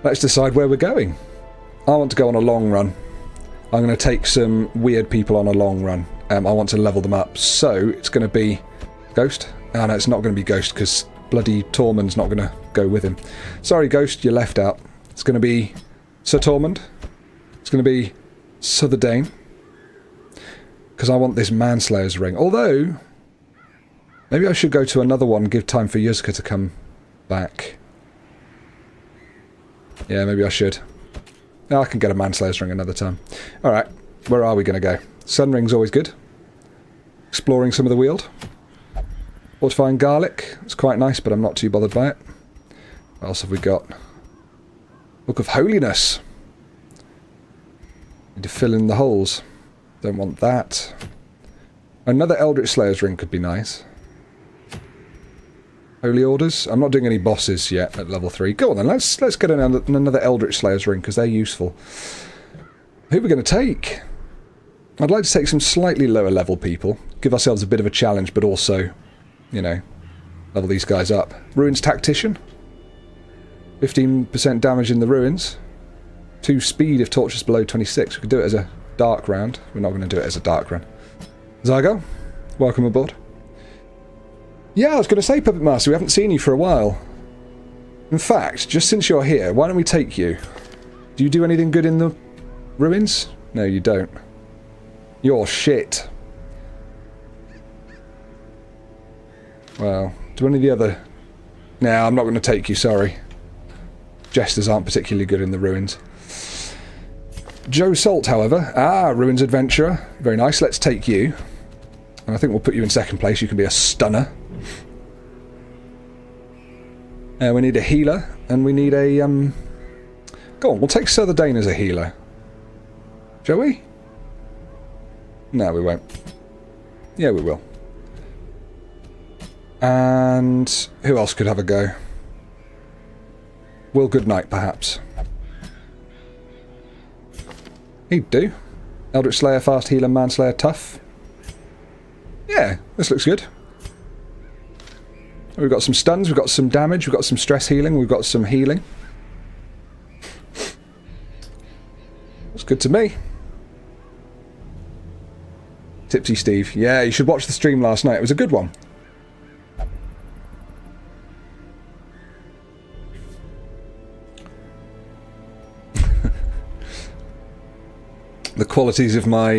let's decide where we're going. I want to go on a long run. I'm going to take some weird people on a long run. I want to level them up. So it's going to be Ghost. Oh, no, it's not going to be Ghost because bloody Tormund's not going to go with him. Sorry, Ghost, you're left out. It's going to be Sir Tormund. It's going to be Sir the Dane. Because I want this Manslayer's ring. Although, maybe I should go to another one and give time for Yuzuka to come back. Yeah, maybe I should. I can get a Manslayer's ring another time. Alright, where are we going to go? Sun Ring's always good. Exploring some of the Weald. Fortifying Garlic. It's quite nice, but I'm not too bothered by it. What else have we got? Book of Holiness. Need to fill in the holes. Don't want that. Another Eldritch Slayer's ring could be nice. Holy Orders. I'm not doing any bosses yet at level 3. Go on then, let's get another Eldritch Slayer's ring, because they're useful. Who are we going to take? I'd like to take some slightly lower level people. Give ourselves a bit of a challenge, but also, you know, level these guys up. Ruins Tactician. 15% damage in the ruins. 2 speed if torches below 26. We could do it as a dark round. We're not going to do it as a dark round. Zygo, welcome aboard. Yeah, I was going to say, Puppet Master, we haven't seen you for a while. In fact, just since you're here, why don't we take you? Do you do anything good in the ruins? No, you don't. You're shit. Well, do any of the other... Nah, I'm not going to take you, sorry. Jesters aren't particularly good in the ruins. Joe Salt, however. Ah, Ruins Adventurer. Very nice, let's take you. And I think we'll put you in second place. You can be a stunner. We need a healer, and we need a... Go on, we'll take Sir the Dane as a healer. Shall we? No, we won't. Yeah, we will. And who else could have a go? Will Goodnight, perhaps. He'd do. Eldritch Slayer, Fast Healer, Manslayer, Tough. Yeah, this looks good. We've got some stuns, we've got some damage, we've got some stress healing, we've got some healing. Looks good to me. Tipsy Steve. Yeah, you should watch the stream last night. It was a good one. The qualities of my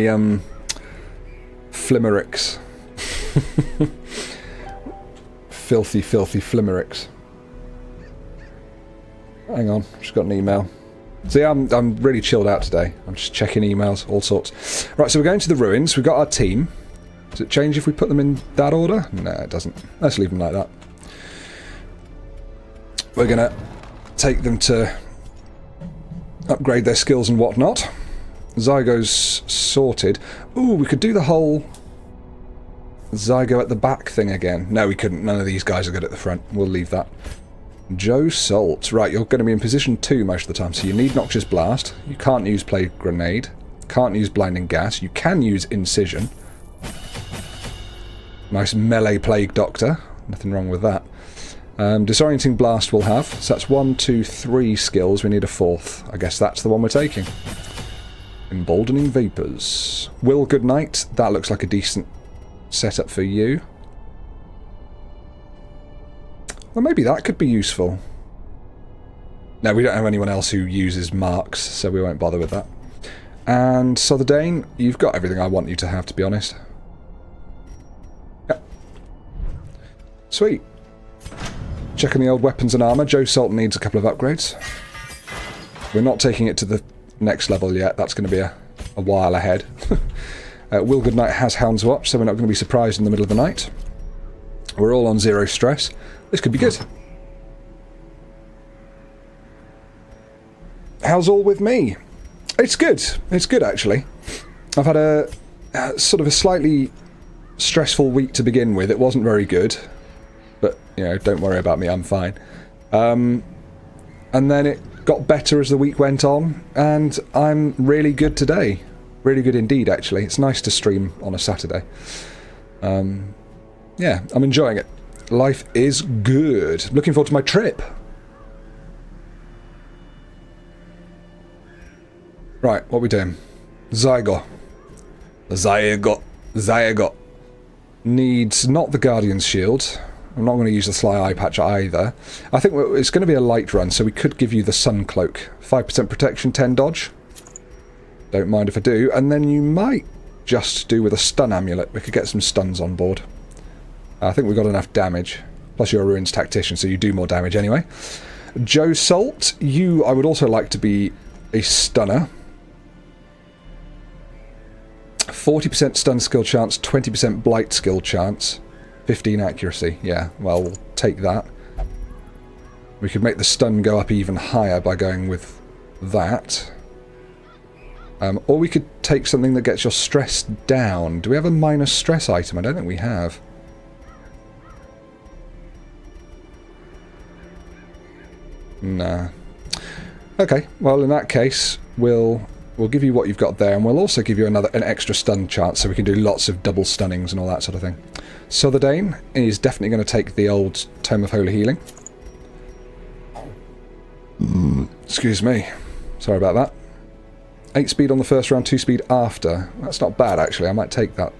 flimericks. Filthy, filthy flimericks. Hang on, just got an email. See, I'm really chilled out today. I'm just checking emails, all sorts. Right, so we're going to the ruins. We've got our team. Does it change if we put them in that order? No, it doesn't. Let's leave them like that. We're going to take them to upgrade their skills and whatnot. Zygo's sorted. Ooh, we could do the whole Zygo at the back thing again. No, we couldn't. None of these guys are good at the front. We'll leave that. Joe Salt. Right, you're going to be in position 2 most of the time, so you need Noxious Blast. You can't use Plague Grenade. Can't use Blinding Gas. You can use Incision. Nice melee Plague Doctor. Nothing wrong with that. Disorienting Blast we'll have. So that's 1, 2, 3 skills. We need a 4th. I guess that's the one we're taking. Emboldening Vapours. Will Goodnight. That looks like a decent setup for you. Well, maybe that could be useful. No, we don't have anyone else who uses marks, so we won't bother with that. And Sir the Dane, you've got everything I want you to have, to be honest. Yep. Sweet. Checking the old weapons and armour. Joe Salt needs a couple of upgrades. We're not taking it to the next level yet. That's going to be a while ahead. Will Goodnight has Hound's Watch, so we're not going to be surprised in the middle of the night. We're all on 0 stress. This could be good. How's all with me? It's good. It's good, actually. I've had a sort of a slightly stressful week to begin with. It wasn't very good. But, you know, don't worry about me. I'm fine. And then it got better as the week went on. And I'm really good today. Really good indeed, actually. It's nice to stream on a Saturday. Yeah, I'm enjoying it. Life is good. Looking forward to my trip. Right, what are we doing? Zygo. Zygo. Needs not the Guardian's Shield. I'm not going to use the Sly Eye Patch either. I think it's going to be a light run, so we could give you the Sun Cloak. 5% protection, 10 dodge. Don't mind if I do. And then you might just do with a Stun Amulet. We could get some stuns on board. I think we've got enough damage. Plus you're a Ruins Tactician, so you do more damage anyway. Joe Salt, you I would also like to be a Stunner. 40% stun skill chance, 20% blight skill chance, 15 accuracy. Yeah, well, we'll take that. We could make the stun go up even higher by going with that. Or we could take something that gets your stress down. Do we have a minus stress item? I don't think we have. Nah. Okay, well in that case, we'll give you what you've got there, and we'll also give you an extra stun chance, so we can do lots of double stunnings and all that sort of thing. Southerdane is definitely going to take the old Tome of Holy Healing. Excuse me. Sorry about that. 8 speed on the first round, 2 speed after. That's not bad, actually. I might take that.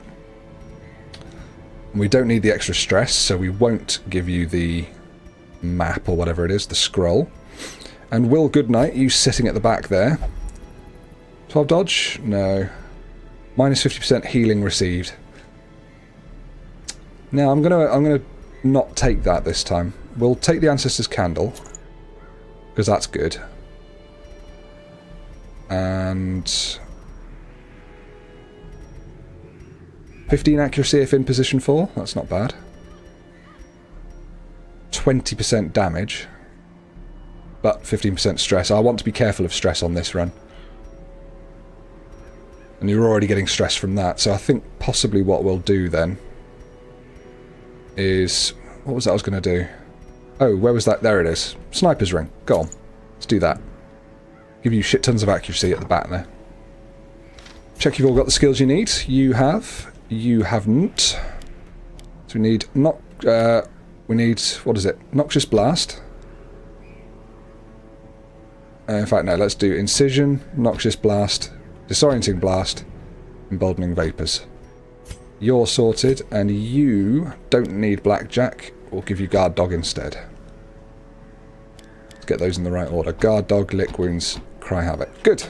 We don't need the extra stress, so we won't give you the map or whatever it is, the scroll. And Will Goodnight, you sitting at the back there. 12 dodge? No. Minus 50% healing received. Now I'm gonna not take that this time. We'll take the Ancestor's Candle, because that's good. And 15 accuracy if in position 4. That's not bad. 20% damage, but 15% stress. I want to be careful of stress on this run. And you're already getting stress from that, so I think possibly what we'll do then is... What was that I was going to do? Oh, where was that? There it is. Sniper's Ring. Go on. Let's do that. Give you shit tons of accuracy at the back there. Check you've all got the skills you need. You have. You haven't. So we need... we need... What is it? Noxious Blast. In fact, no. Let's do Incision, Noxious Blast... Disorienting Blast, Emboldening Vapours. You're sorted, and you don't need Blackjack. We'll give you Guard Dog instead. Let's get those in the right order. Guard Dog, Lick Wounds, Cry Havoc. Good.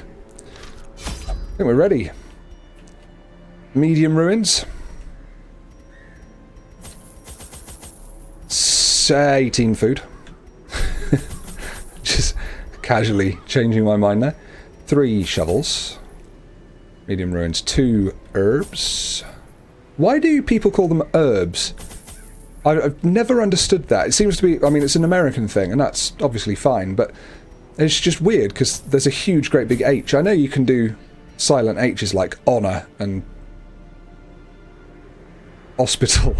I think we're ready. Medium Ruins. 18 food. Just casually changing my mind there. 3 shovels. Medium Ruins, 2 herbs. Why do people call them herbs? I've never understood that. It seems to be, I mean, it's an American thing, and that's obviously fine, but it's just weird, because there's a huge, great big H. I know you can do silent H's like honour and hospital.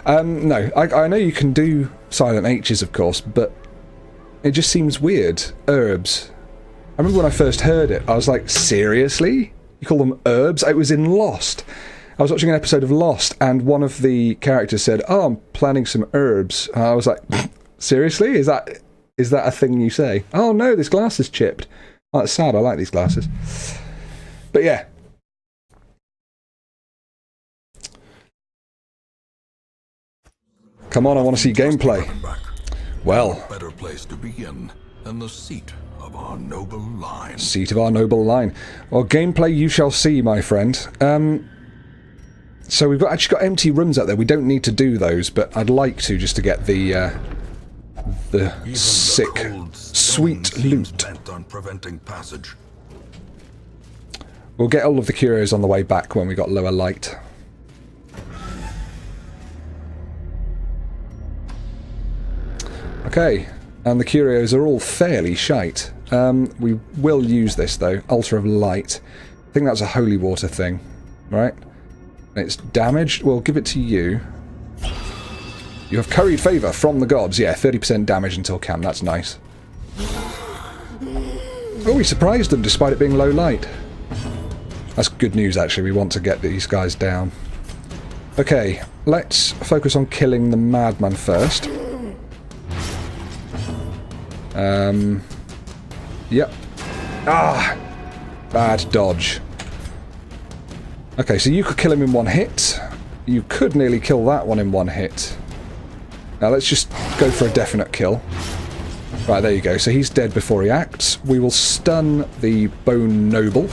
No, I know you can do silent H's, of course, but it just seems weird. Herbs. I remember when I first heard it, I was like, seriously? You call them herbs? It was in Lost. I was watching an episode of Lost, and one of the characters said, "Oh, I'm planning some herbs." And I was like, seriously? Is that a thing you say? Oh no, this glass is chipped. Oh, that's sad. I like these glasses. But yeah. Come on, I want to see gameplay. Well. Better place to begin than the seat of our noble line. Seat of our noble line. Well, gameplay you shall see, my friend. So we've actually got empty rooms out there. We don't need to do those, but I'd like to, just to get the sick, sweet loot. Bent on preventing passage. We'll get all of the curios on the way back when we got lower light. Okay, and the curios are all fairly shite. We will use this though, Altar of Light. I think that's a holy water thing, right? It's damaged. We'll give it to you. You have curried favour from the gods. Yeah, 30% damage until camp. That's nice. Oh, we surprised them despite it being low light. That's good news, actually. We want to get these guys down. Okay, let's focus on killing the madman first. Yep. Ah! Bad dodge. Okay, so you could kill him in one hit. You could nearly kill that one in one hit. Now let's just go for a definite kill. Right, there you go. So he's dead before he acts. We will stun the Bone Noble,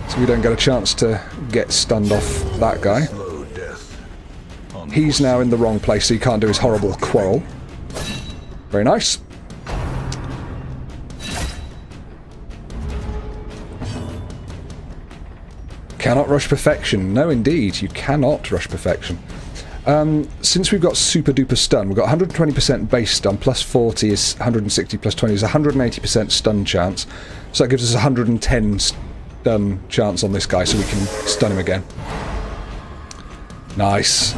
so we don't get a chance to get stunned off that guy. He's now in the wrong place, so he can't do his horrible quarrel. Very nice. Cannot rush perfection. No, indeed, you cannot rush perfection. Since we've got super duper stun, we've got 120% base stun, plus 40 is 160, plus 20 is 180% stun chance. So that gives us 110 stun chance on this guy, so we can stun him again. Nice.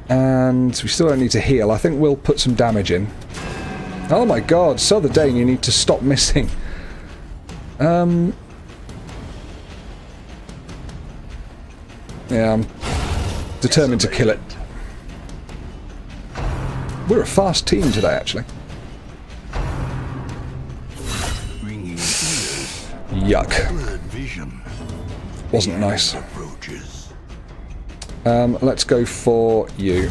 And we still don't need to heal. I think we'll put some damage in. Oh my god, Southerdane, you need to stop missing. Yeah, I'm determined to kill it. We're a fast team today, actually. Yuck. Wasn't nice. Let's go for you.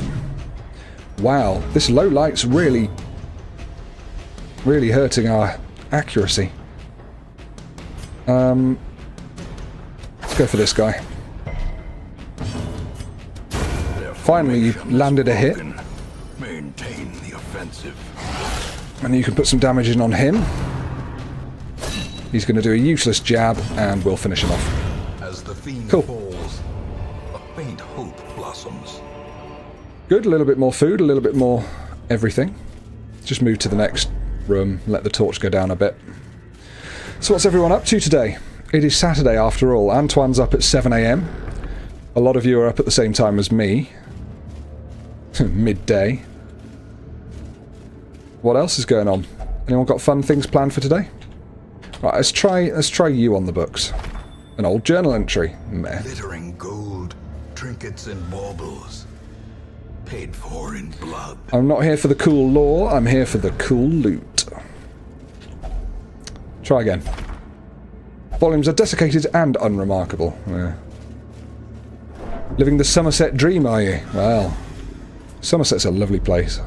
Wow, this low light's really hurting our accuracy. Let's go for this guy. Finally, you landed a hit. Maintain the offensive. And you can put some damage in on him. He's going to do a useless jab, and we'll finish him off. As the fiend Cool. falls, a faint hope blossoms. Good, a little bit more food, a little bit more everything. Just move to the next room, let the torch go down a bit. So what's everyone up to today? It is Saturday after all. Antoine's up at 7 AM. A lot of you are up at the same time as me. Midday. What else is going on? Anyone got fun things planned for today? Right, let's try you on the books. An old journal entry. Meh. Glittering gold, trinkets and baubles. Paid for in blood. I'm not here for the cool lore, I'm here for the cool loot. Try again. Volumes are desiccated and unremarkable. Yeah. Living the Somerset dream, are you? Well, Somerset's a lovely place.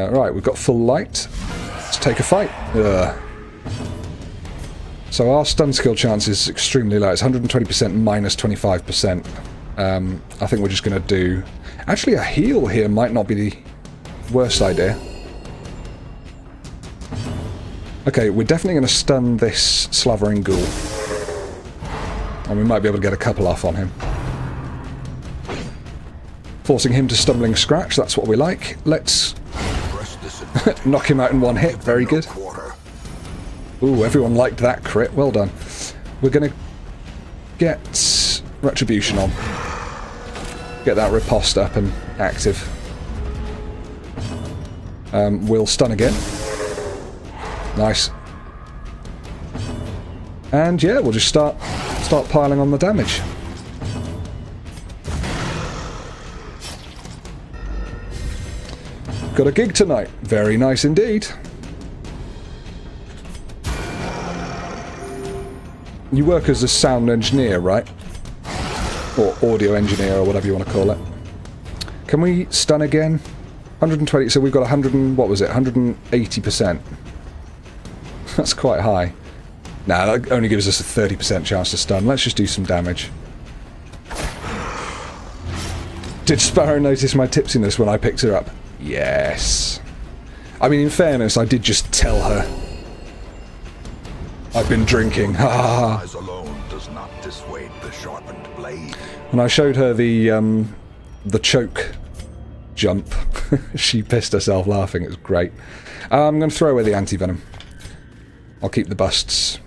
Right, we've got full light. Let's take a fight. Ugh. So our stun skill chance is extremely low. It's 120% minus 25%. I think we're just going to do... Actually, a heal here might not be the worst idea. Okay, we're definitely going to stun this slavering ghoul. And we might be able to get a couple off on him. Forcing him to stumbling scratch, that's what we like. Let's knock him out in one hit. Very good. Ooh, everyone liked that crit. Well done. We're going to get Retribution on. Get that riposte up and active. We'll stun again. Nice. And yeah, we'll just start piling on the damage. Got a gig tonight. Very nice indeed. You work as a sound engineer, right? Or audio engineer, or whatever you want to call it. Can we stun again? 120, so we've got 100 and... what was it? 180%. That's quite high. Nah, that only gives us a 30% chance to stun. Let's just do some damage. Did Sparrow notice my tipsiness when I picked her up? Yes. I mean, in fairness, I did just tell her. I've been drinking. Ha ha ha. Eyes alone does not dissuade the sharpened blade. When I showed her the choke jump, she pissed herself laughing. It was great. I'm going to throw away the anti-venom. I'll keep the busts.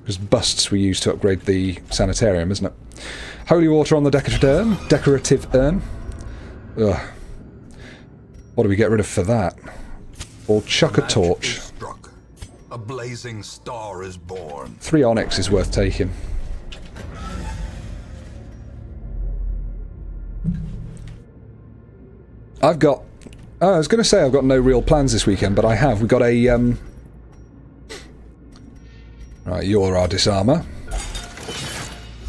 Because busts we use to upgrade the sanitarium, isn't it? Holy water on the decorative urn. Ugh. What do we get rid of for that? Or chuck a torch. Struck. A blazing star is born. 3 onyx is worth taking. I've got Oh, I was going to say I've got no real plans this weekend, but I have. We got a right, you're our disarmer.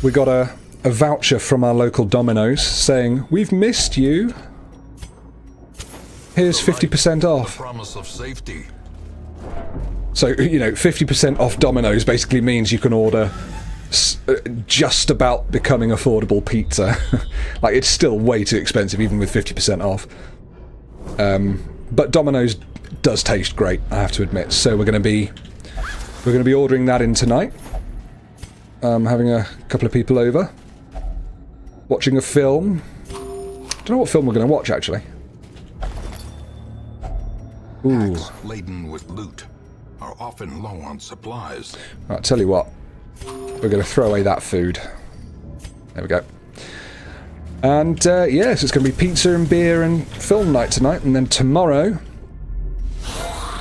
We got a voucher from our local Dominos saying, "We've missed you. Here's 50% off." Promise of safety. So, you know, 50% off Domino's basically means you can order just about becoming affordable pizza. Like, it's still way too expensive, even with 50% off. But Domino's does taste great, I have to admit. So we're going to be ordering that in tonight. Having a couple of people over, watching a film. Don't know what film we're going to watch, actually. Ooh. Packs laden with loot are often low on supplies. Right, tell you what, we're going to throw away that food. There we go. And yes, it's going to be pizza and beer and film night tonight, and then tomorrow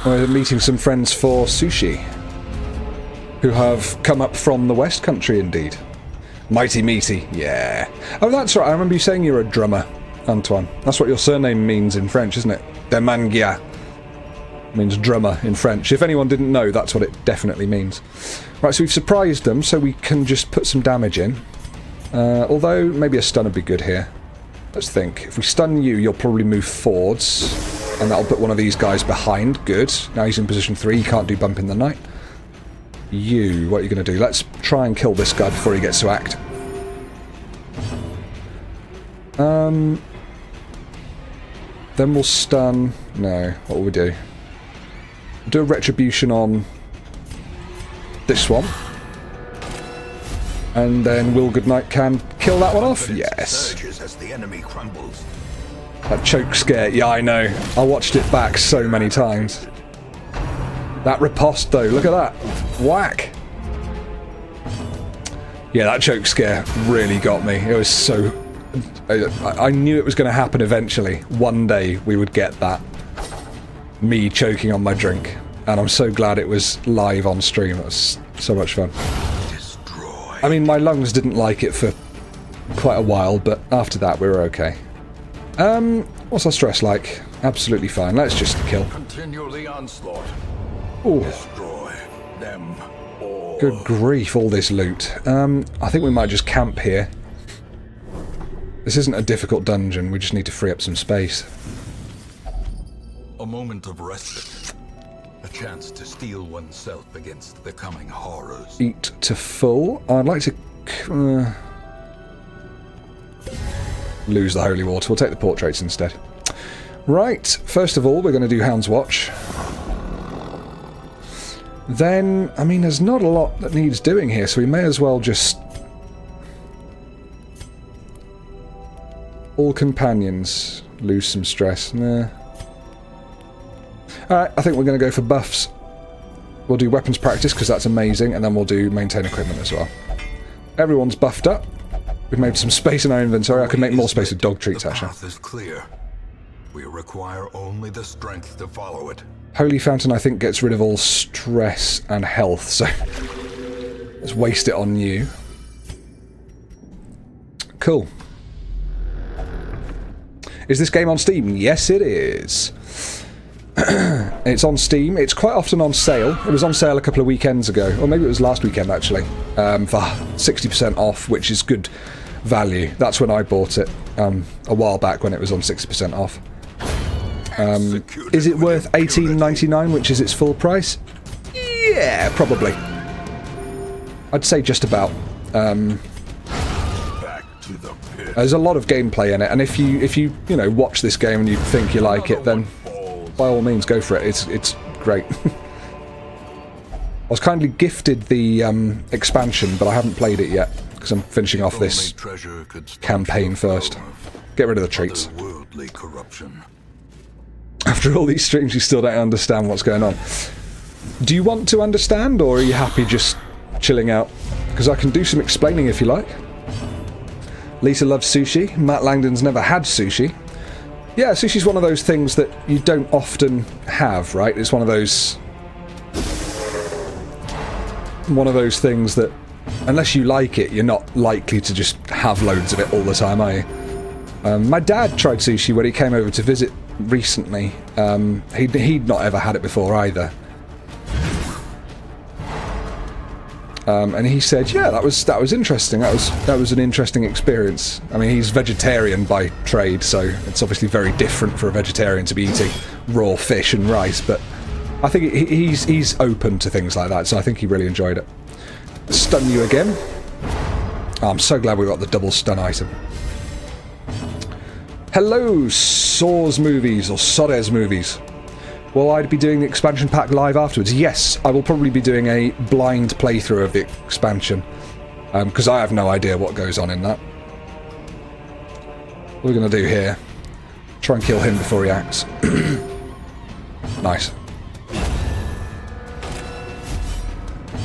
we're meeting some friends for sushi, who have come up from the West Country, indeed. Mighty meaty, yeah. Oh, that's right, I remember you saying you're a drummer, Antoine. That's what your surname means in French, isn't it? Demangia means drummer in French. If anyone didn't know, that's what it definitely means. Right, so we've surprised them, so we can just put some damage in. Although, maybe a stun would be good here. Let's think. If we stun you, you'll probably move forwards, and that'll put one of these guys behind. Good. Now he's in position 3, he can't do bump in the night. You, what are you going to do? Let's try and kill this guy before he gets to act. Then we'll stun... No, what will we do? Do a retribution on this one. And then Will Goodnight can kill that one off. Yes. As the enemy crumbles. That choke scare. Yeah, I know. I watched it back so many times. That riposte, though. Look at that. Whack. Yeah, that choke scare really got me. It was so... I knew it was going to happen eventually. One day we would get that. Me choking on my drink. And I'm so glad it was live on stream. It was so much fun. Destroy. I mean, my lungs didn't like it for quite a while, but after that we were okay. What's our stress like? Absolutely fine. Let's just kill. Continue the onslaught. Ooh. Destroy them all. Good grief, all this loot. I think we might just camp here. This isn't a difficult dungeon, we just need to free up some space. A moment of respite. A chance to steel oneself against the coming horrors. Eat to full. I'd like to... lose the holy water. We'll take the portraits instead. Right, first of all, we're going to do Hound's Watch. Then, I mean, there's not a lot that needs doing here, so we may as well just... All companions. Lose some stress. Nah. Alright, I think we're going to go for buffs. We'll do weapons practice, because that's amazing, and then we'll do maintain equipment as well. Everyone's buffed up. We've made some space in our inventory. I could make more space with dog treats, actually. The path is clear. We require only the strength to follow it. Holy Fountain, I think, gets rid of all stress and health, so let's waste it on you. Cool. Is this game on Steam? Yes, it is. It's on Steam. It's quite often on sale. It was on sale a couple of weekends ago, or maybe it was last weekend, actually, for 60% off, which is good value. That's when I bought it, a while back when it was on 60% off. Is it worth $18.99, which is its full price? Yeah, probably. I'd say just about. Back to the pit. There's a lot of gameplay in it, and if you watch this game and you think you like it, then by all means go for it. It's great. I was kindly gifted the expansion, but I haven't played it yet because I'm finishing off this campaign first. Get rid of the treats. Worldly corruption. After all these streams, you still don't understand what's going on. Do you want to understand, or are you happy just chilling out? Because I can do some explaining if you like. Lisa loves sushi. Matt Langdon's never had sushi. Yeah, sushi's one of those things that you don't often have, right? It's one of those things that, unless you like it, you're not likely to just have loads of it all the time, are you? My dad tried sushi when he came over to visit recently. He'd not ever had it before either. And he said, yeah, that was interesting. That was an interesting experience. I mean, he's vegetarian by trade, so it's obviously very different for a vegetarian to be eating raw fish and rice, but I think he's open to things like that, so I think he really enjoyed it. Stun you again. Oh, I'm so glad we got the double stun item. Hello, Soars Movies, or Sores Movies. Will I be doing the expansion pack live afterwards? Yes, I will probably be doing a blind playthrough of the expansion, because I have no idea what goes on in that. What we're going to do here, try and kill him before he acts. Nice.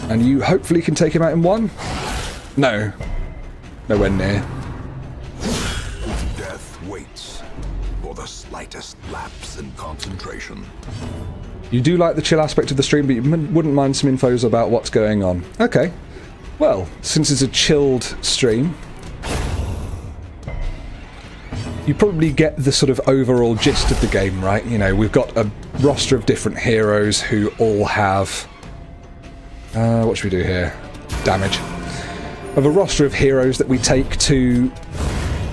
And you hopefully can take him out in one? No. Nowhere near. Death waits for the slightest lapse in concentration. You do like the chill aspect of the stream, but you wouldn't mind some infos about what's going on. Okay. Well, since it's a chilled stream, you probably get the sort of overall gist of the game, right? You know, we've got a roster of different heroes who all have... what should we do here? Damage. We have a roster of heroes that we take to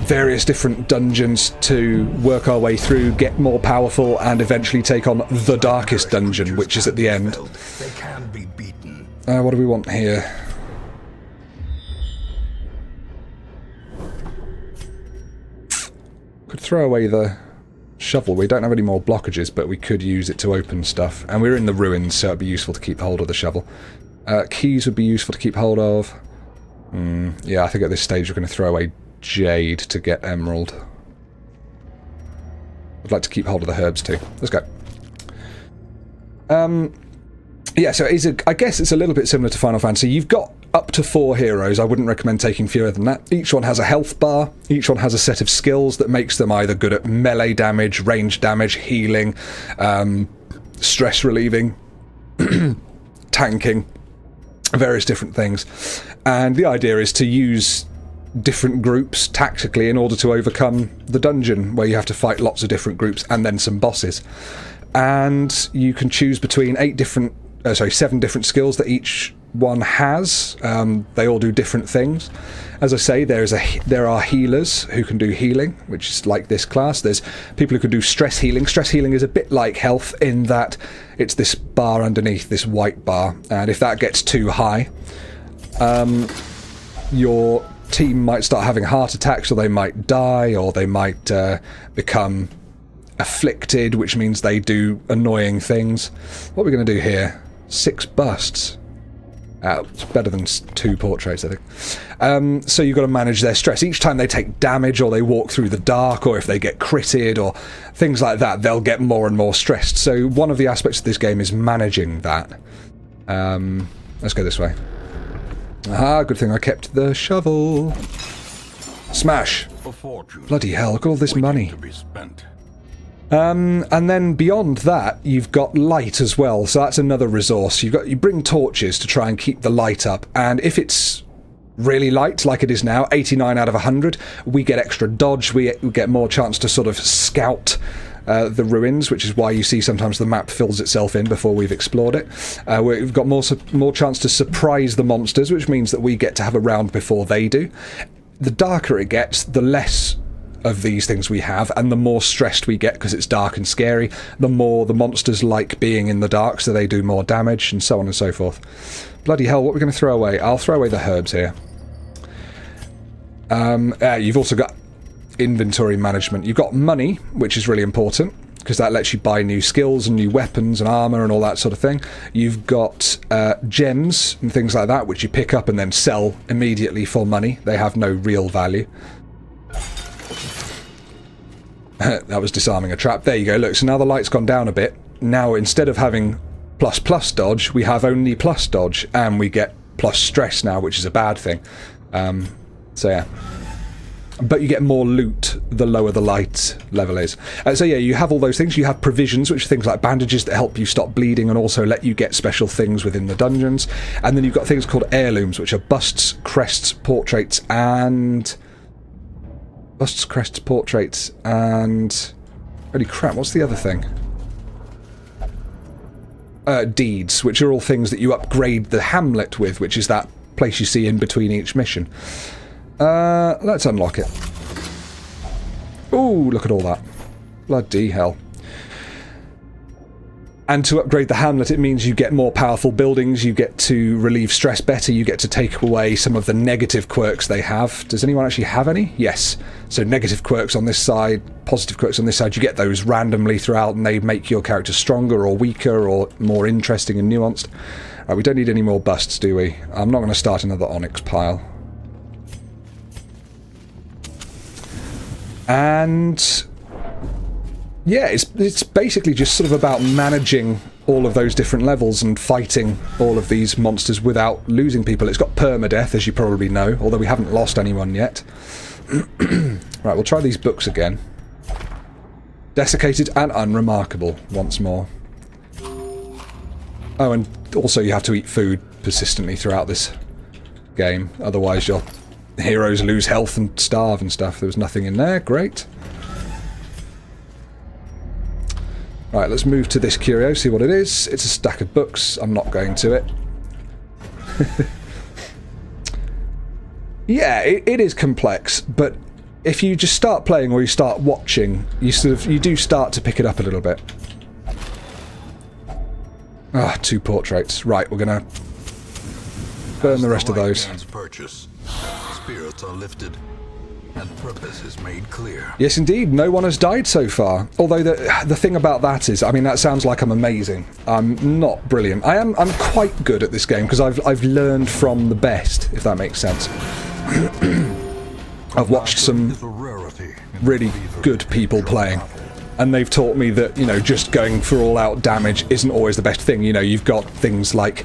various different dungeons to work our way through, get more powerful, and eventually take on the darkest dungeon, which is at the end. They can be beaten. What do we want here? Could throw away the shovel. We don't have any more blockages, but we could use it to open stuff. And we're in the ruins, so it'd be useful to keep hold of the shovel. Keys would be useful to keep hold of. Yeah, I think at this stage we're going to throw away Jade to get Emerald. I'd like to keep hold of the herbs too. Let's go. Yeah, so I guess it's a little bit similar to Final Fantasy. You've got up to 4 heroes. I wouldn't recommend taking fewer than that. Each one has a health bar. Each one has a set of skills that makes them either good at melee damage, range damage, healing, stress relieving, tanking, various different things. And the idea is to use different groups tactically in order to overcome the dungeon, where you have to fight lots of different groups and then some bosses. And you can choose between 7 different skills that each one has. They all do different things. As I say, there are healers who can do healing, which is like this class. There's people who can do stress healing. Stress healing is a bit like health in that it's this bar underneath, this white bar, and if that gets too high, your team might start having heart attacks, or they might die, or they might become afflicted, which means they do annoying things. What are we going to do here? 6 busts. It's better than 2 portraits, I think. So you've got to manage their stress. Each time they take damage, or they walk through the dark, or if they get critted, or things like that, they'll get more and more stressed. So one of the aspects of this game is managing that. Let's go this way. Aha, good thing I kept the shovel. Smash. Bloody hell, look at all this money. And then beyond that, you've got light as well, so that's another resource. You bring torches to try and keep the light up, and if it's really light, like it is now, 89 out of 100, we get extra dodge, we get more chance to sort of scout the ruins, which is why you see sometimes the map fills itself in before we've explored it. We've got more chance to surprise the monsters, which means that we get to have a round before they do. The darker it gets, the less of these things we have, and the more stressed we get because it's dark and scary, the more the monsters like being in the dark, so they do more damage, and so on and so forth. Bloody hell, what are we going to throw away? I'll throw away the herbs here. You've also got inventory management. You've got money, which is really important, because that lets you buy new skills and new weapons and armor and all that sort of thing. You've got gems and things like that, which you pick up and then sell immediately for money. They have no real value. That was disarming a trap. There you go. Look, so now the light's gone down a bit. Now, instead of having plus dodge, we have only plus dodge, and we get plus stress now, which is a bad thing. So yeah. But you get more loot the lower the light level is. So yeah, you have all those things. You have provisions, which are things like bandages that help you stop bleeding and also let you get special things within the dungeons. And then you've got things called heirlooms, which are busts, crests, portraits, and... Holy crap, what's the other thing? Deeds, which are all things that you upgrade the hamlet with, which is that place you see in between each mission. Let's unlock it. Ooh, look at all that. Bloody hell. And to upgrade the hamlet, it means you get more powerful buildings, you get to relieve stress better, you get to take away some of the negative quirks they have. Does anyone actually have any? Yes. So negative quirks on this side, positive quirks on this side, you get those randomly throughout and they make your character stronger or weaker or more interesting and nuanced. Right, we don't need any more busts, do we? I'm not going to start another onyx pile. And yeah, it's basically just sort of about managing all of those different levels and fighting all of these monsters without losing people. It's got permadeath, as you probably know, although we haven't lost anyone yet. Right, we'll try these books again. Desiccated and unremarkable, once more. Oh, and also you have to eat food persistently throughout this game, otherwise your heroes lose health and starve and stuff. There was nothing in there, great. Right, let's move to this curio, see what it is. It's a stack of books. I'm not going to it. Yeah, it is complex, but if you just start playing or you start watching, you do start to pick it up a little bit. Ah, 2 portraits. Right, we're gonna burn the rest of those. Purchase, spirits are lifted. And purpose is made clear. Yes, indeed. No one has died so far. Although the thing about that is, I mean, that sounds like I'm amazing. I'm not brilliant. I'm quite good at this game because I've learned from the best, if that makes sense. I've watched some really good people playing, and they've taught me that, you know, just going for all-out damage isn't always the best thing. You know, you've got things like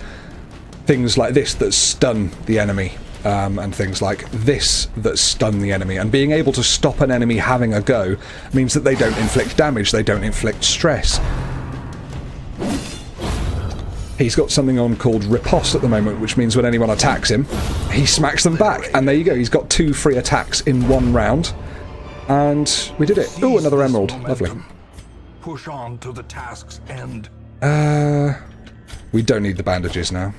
this that stun the enemy. And things like this that stun the enemy, and being able to stop an enemy having a go means that they don't inflict damage, they don't inflict stress. He's got something on called riposte at the moment, which means when anyone attacks him, he smacks them back, and there you go, he's got 2 free attacks in 1 round, and we did it. Oh, another emerald, lovely. Push on to the task's end. We don't need the bandages now.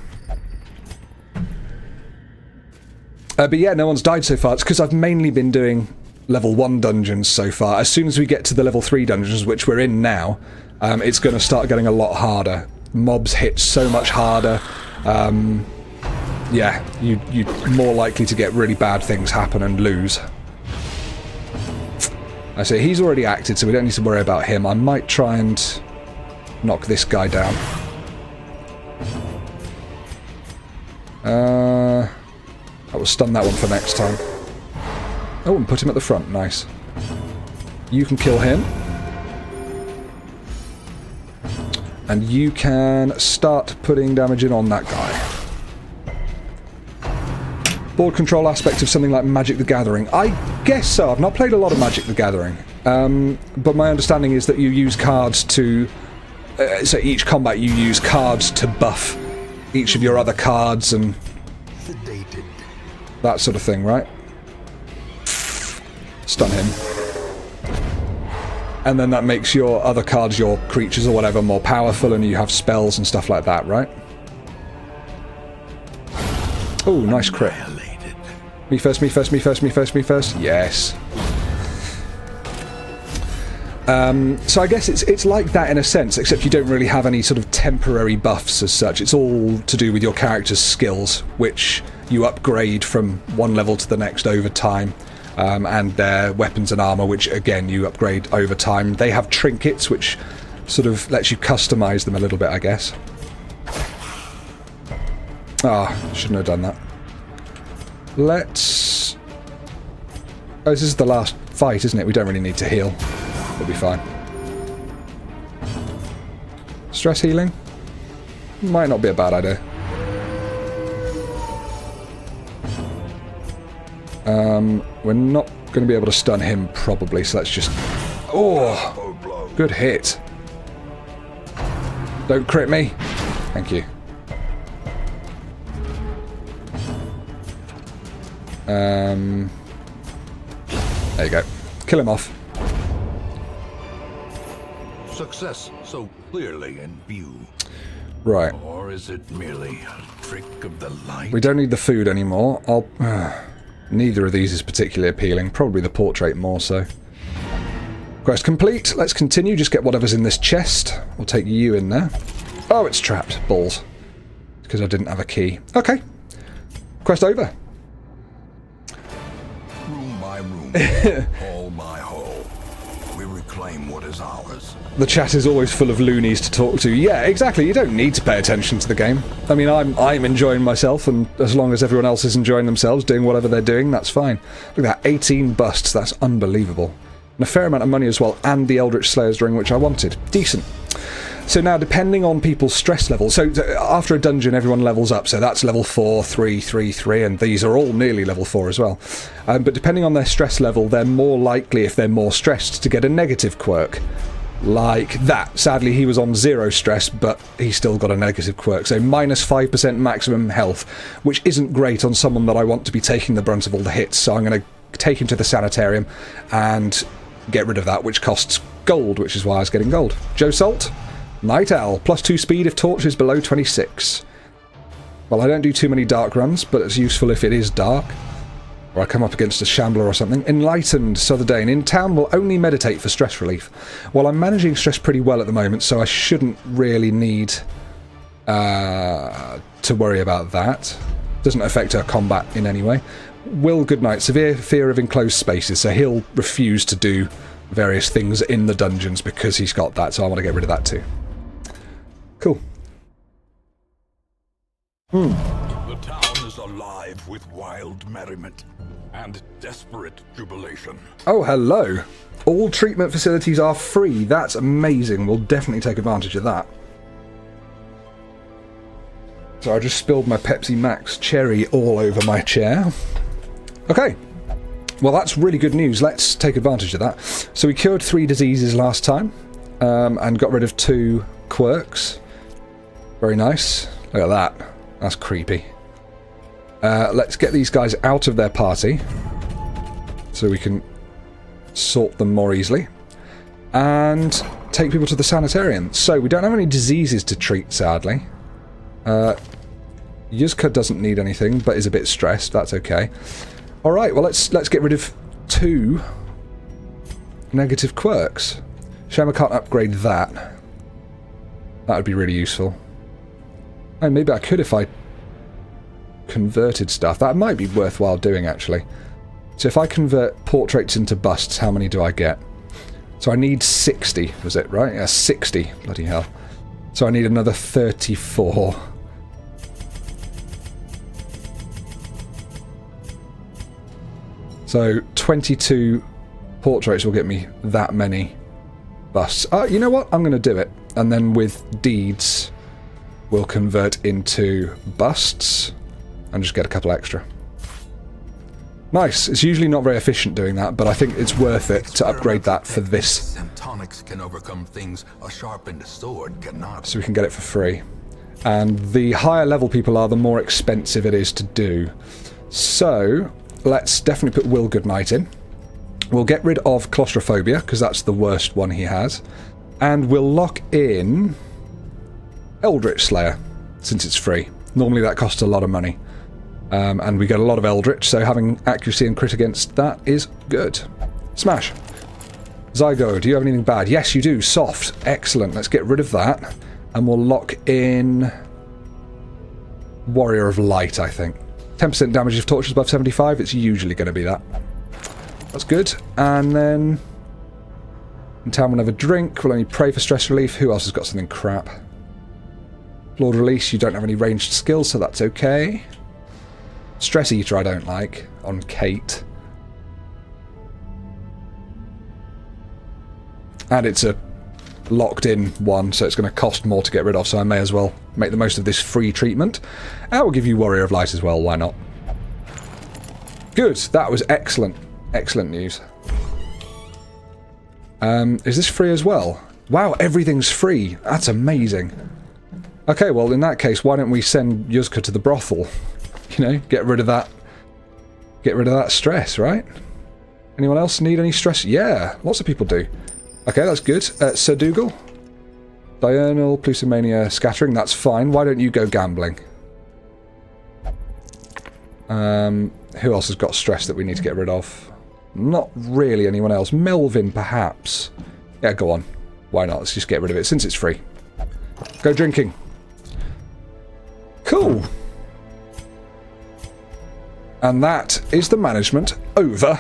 But yeah, no one's died so far. It's because I've mainly been doing level 1 dungeons so far. As soon as we get to the level 3 dungeons, which we're in now, it's going to start getting a lot harder. Mobs hit so much harder. Yeah, you're more likely to get really bad things happen and lose. I say he's already acted, so we don't need to worry about him. I might try and knock this guy down. I will stun that one for next time. Oh, and put him at the front. Nice. You can kill him. And you can start putting damage in on that guy. Board control aspect of something like Magic the Gathering. I guess so. I've not played a lot of Magic the Gathering. But my understanding is that you use cards to... so each combat you use cards to buff each of your other cards and... that sort of thing, right? Stun him. And then that makes your other cards, your creatures or whatever, more powerful, and you have spells and stuff like that, right? Oh, nice crit. Me first, me first, me first, me first, me first. Yes. So I guess it's like that in a sense, except you don't really have any sort of temporary buffs as such. It's all to do with your character's skills, which you upgrade from one level to the next over time, and their weapons and armor, which again you upgrade over time. They have trinkets, which sort of lets you customize them a little bit, I guess. Shouldn't have done that. Let's... oh, this is the last fight, isn't it? We don't really need to heal. We'll be fine. Stress healing? Might not be a bad idea. We're not going to be able to stun him, probably, so let's just... oh! Good hit. Don't crit me. Thank you. There you go. Kill him off. Success so clearly in view. Right. Or is it merely a trick of the light? We don't need the food anymore. Neither of these is particularly appealing. Probably the portrait more so. Quest complete. Let's continue. Just get whatever's in this chest. We'll take you in there. Oh, it's trapped. Balls. Because I didn't have a key. Okay. Quest over. Room by room, hall by hall, we reclaim what is ours. The chat is always full of loonies to talk to. Yeah, exactly. You don't need to pay attention to the game. I mean, I'm enjoying myself, and as long as everyone else is enjoying themselves, doing whatever they're doing, that's fine. Look at that, 18 busts. That's unbelievable. And a fair amount of money as well, and the Eldritch Slayer's Ring, which I wanted. Decent. So now, depending on people's stress level, so after a dungeon, everyone levels up. So that's level 4, 3, 3, 3, and these are all nearly level 4 as well. But depending on their stress level, they're more likely, if they're more stressed, to get a negative quirk. Like that. Sadly, he was on 0 stress, but he still got a negative quirk. So minus 5% maximum health, which isn't great on someone that I want to be taking the brunt of all the hits. So I'm going to take him to the sanitarium and get rid of that, which costs gold, which is why I was getting gold. Joe Salt. Night Owl, +2 speed if torch is below 26. Well, I don't do too many dark runs, but it's useful if it is dark. Or I come up against a shambler or something. Enlightened Southdane. In town will only meditate for stress relief. Well, I'm managing stress pretty well at the moment, so I shouldn't really need to worry about that. Doesn't affect our combat in any way. Will Goodnight. Severe fear of enclosed spaces, so he'll refuse to do various things in the dungeons because he's got that, so I want to get rid of that too. Cool. The town is alive with wild merriment and desperate jubilation. Oh, hello. All treatment facilities are free. That's amazing. We'll definitely take advantage of that. So I just spilled my Pepsi Max cherry all over my chair. Okay. Well, that's really good news. Let's take advantage of that. So we cured 3 diseases last time and got rid of 2 quirks. Very nice. Look at that. That's creepy. Let's get these guys out of their party so we can sort them more easily. And take people to the sanitarium. So we don't have any diseases to treat, sadly. Yuzka doesn't need anything, but is a bit stressed. That's okay. Alright, well let's get rid of 2 negative quirks. Shame I can't upgrade that. That would be really useful. And maybe I could if I converted stuff. That might be worthwhile doing, actually. So if I convert portraits into busts, how many do I get? So I need 60, was it, right? Yeah, 60. Bloody hell. So I need another 34. So 22 portraits will get me that many busts. You know what? I'm going to do it. And then with deeds, we'll convert into busts and just get a couple extra. Nice. It's usually not very efficient doing that, but I think it's worth it to upgrade that for this. And tonics can overcome things a sharpened sword cannot. So we can get it for free. And the higher level people are, the more expensive it is to do. So let's definitely put Will Goodnight in. We'll get rid of claustrophobia, because that's the worst one he has. And we'll lock in Eldritch Slayer, since it's free. Normally that costs a lot of money. And we get a lot of Eldritch, so having accuracy and crit against that is good. Smash. Zygo, do you have anything bad? Yes, you do. Soft. Excellent. Let's get rid of that. And we'll lock in Warrior of Light, I think. 10% damage if torch is above 75. It's usually going to be that. That's good. And then in town we'll have a drink. We'll only pray for stress relief. Who else has got something crap? Lord Release, you don't have any ranged skills, so that's okay. Stress Eater I don't like on Kate. And it's a locked in one, so it's going to cost more to get rid of, so I may as well make the most of this free treatment. And we'll give you Warrior of Light as well, why not? Good, that was excellent. Excellent news. Is this free as well? Wow, everything's free. That's amazing. Okay, well in that case, why don't we send Yuzka to the brothel? You know, get rid of that stress, right? Anyone else need any stress? Yeah, lots of people do. Okay, that's good. Sir Dougal, Diurnal, Plutomania, Scattering, that's fine. Why don't you go gambling? Who else has got stress that we need to get rid of? Not really anyone else. Melvin, perhaps. Yeah, go on. Why not? Let's just get rid of it since it's free. Go drinking. Cool. And that is the management over.